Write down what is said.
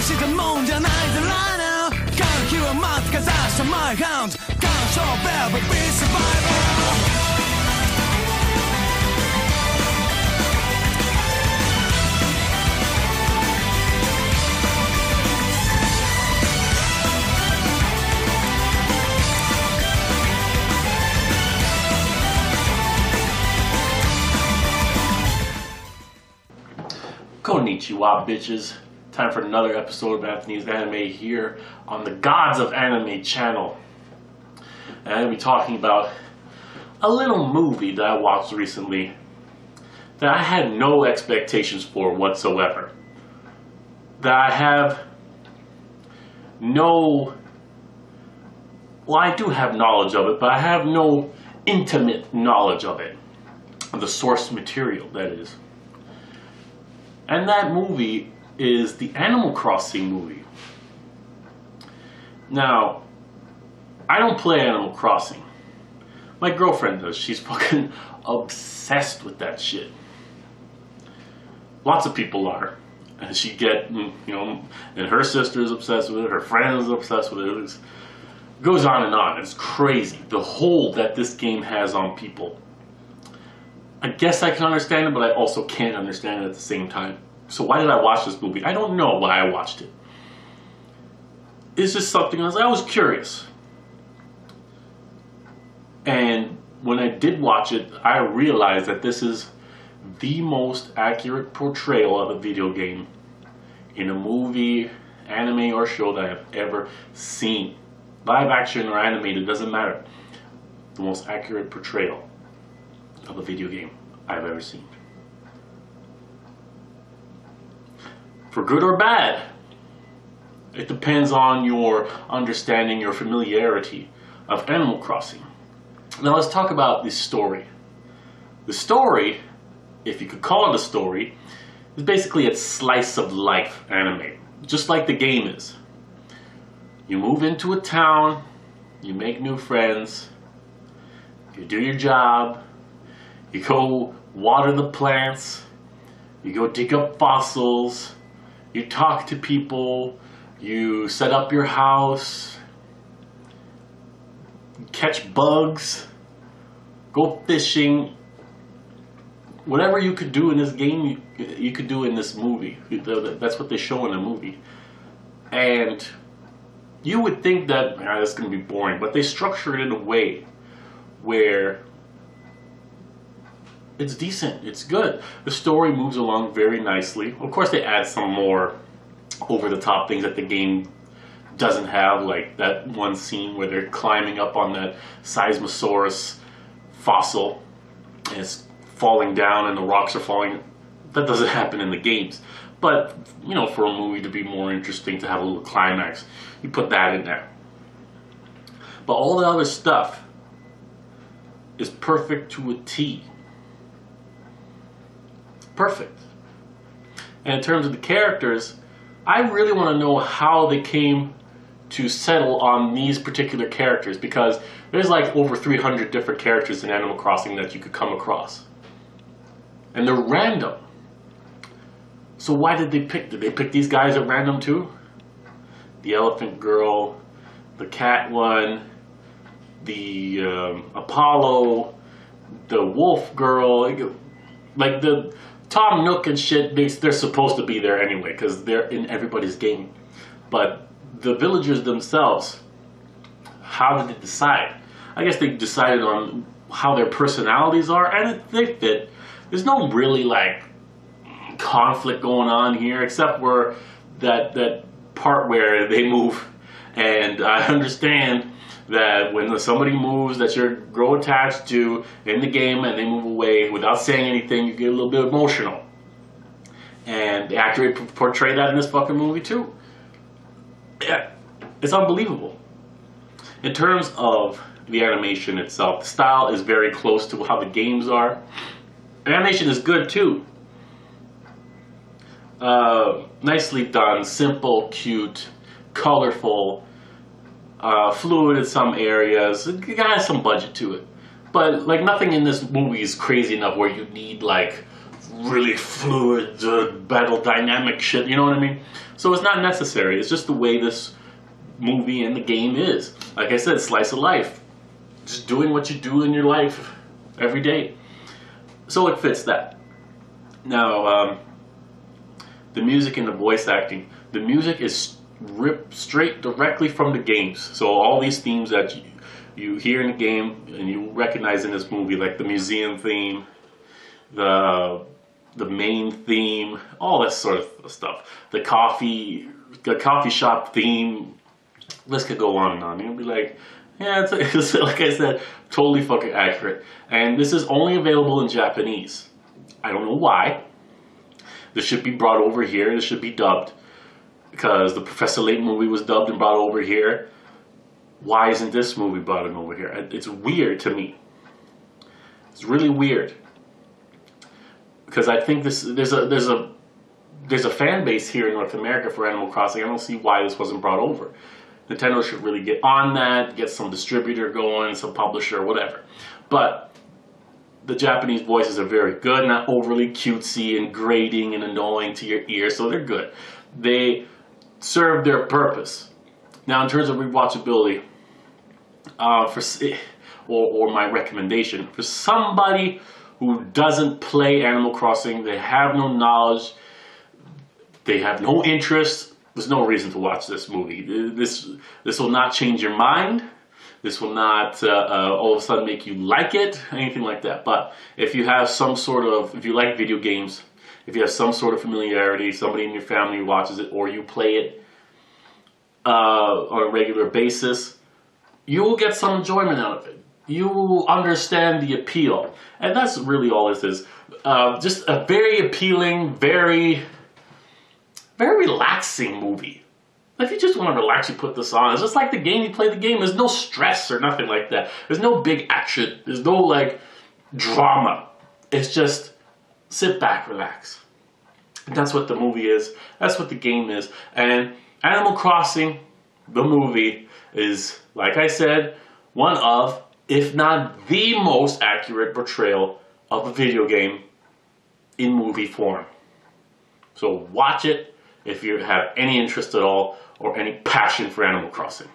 したもんじゃないぜ right now 歓喜を待つかざした my hands 感傷 baby be survivor Konnichiwa, bitches. Time for another episode of Anthony's Anime here on the Gods of Anime channel. And I'm going to be talking about a little movie that I watched recently that I had no expectations for whatsoever. That I have no... Well, I do have knowledge of it, but I have no intimate knowledge of it. Of the source material, that is. And that movie is the Animal Crossing movie. Now, I don't play Animal Crossing. My girlfriend does. She's fucking obsessed with that shit. Lots of people are. And she and her sister is obsessed with it, her friend is obsessed with it. It goes on and on. It's crazy. The hold that this game has on people. I guess I can understand it, but I also can't understand it at the same time. So why did I watch this movie? I don't know why I watched it. It's just something else. I was curious. And when I did watch it, I realized that this is the most accurate portrayal of a video game in a movie, anime, or show that I've ever seen. Live action or animated, doesn't matter. The most accurate portrayal of a video game I've ever seen. For good or bad, it depends on your understanding, your familiarity of Animal Crossing. Now let's talk about the story. The story, if you could call it a story, is basically a slice of life anime, just like the game is. You move into a town, you make new friends, you do your job, you go water the plants, you go dig up fossils, you talk to people, you set up your house, catch bugs, go fishing. Whatever you could do in this game, you could do in this movie. That's what they show in the movie. And you would think that, that's going to be boring, but they structure it in a way where it's decent, it's good. The story moves along very nicely. Of course, they add some more over-the-top things that the game doesn't have, like that one scene where they're climbing up on that Seismosaurus fossil and it's falling down and the rocks are falling. That doesn't happen in the games. But, for a movie to be more interesting, to have a little climax, you put that in there. But all the other stuff is perfect to a T. Perfect. And in terms of the characters, I really want to know how they came to settle on these particular characters, because there's like over 300 different characters in Animal Crossing that you could come across. And they're random. So why did they pick? Did they pick these guys at random too? The elephant girl, the cat one, the Apollo, the wolf girl, like the Tom Nook and shit, they're supposed to be there anyway because they're in everybody's game. But the villagers themselves, how did they decide? I guess they decided on how their personalities are, and they fit. There's no really like conflict going on here, except where that part where they move. And I understand that when somebody moves that you grow attached to in the game and they move away without saying anything, you get a little bit emotional. And they accurately portray that in this fucking movie too. Yeah, it's unbelievable. In terms of the animation itself, the style is very close to how the games are. The animation is good too. Nicely done, simple, cute, colorful, fluid in some areas. It has some budget to it, but like nothing in this movie is crazy enough where you need like really fluid battle dynamic shit, you know what I mean? So it's not necessary. It's just the way this movie and the game is. Like I said, slice of life. Just doing what you do in your life every day. So it fits that. Now, the music and the voice acting. The music is ripped straight directly from the games. So all these themes that you hear in the game and you recognize in this movie, like the museum theme, the main theme, all that sort of stuff. The coffee shop theme. List could go on and on. You'll be like, yeah, it's like I said, totally fucking accurate. And this is only available in Japanese. I don't know why. This should be brought over here. This should be dubbed. Because the Professor Layton movie was dubbed and brought over here. Why isn't this movie brought over here? It's weird to me. It's really weird. Because I think there's a fan base here in North America for Animal Crossing. I don't see why this wasn't brought over. Nintendo should really get on that, get some distributor going, some publisher, whatever. But the Japanese voices are very good, not overly cutesy and grating and annoying to your ear, so they're good. They serve their purpose. Now, in terms of rewatchability, or my recommendation, for somebody who doesn't play Animal Crossing, they have no knowledge, they have no interest, there's no reason to watch this movie. This will not change your mind. This will not all of a sudden make you like it, anything like that. But if you have some sort of, if you like video games, if you have some sort of familiarity, somebody in your family watches it, or you play it on a regular basis, you will get some enjoyment out of it. You will understand the appeal. And that's really all this is. Just a very appealing, very relaxing movie. If you just want to relax, you put this on. It's just like the game, you play the game. There's no stress or nothing like that. There's no big action. There's no like drama. It's just sit back, relax. And that's what the movie is. That's what the game is. And Animal Crossing, the movie, is, like I said, one of, if not the most accurate portrayal of a video game in movie form. So watch it if you have any interest at all or any passion for Animal Crossing.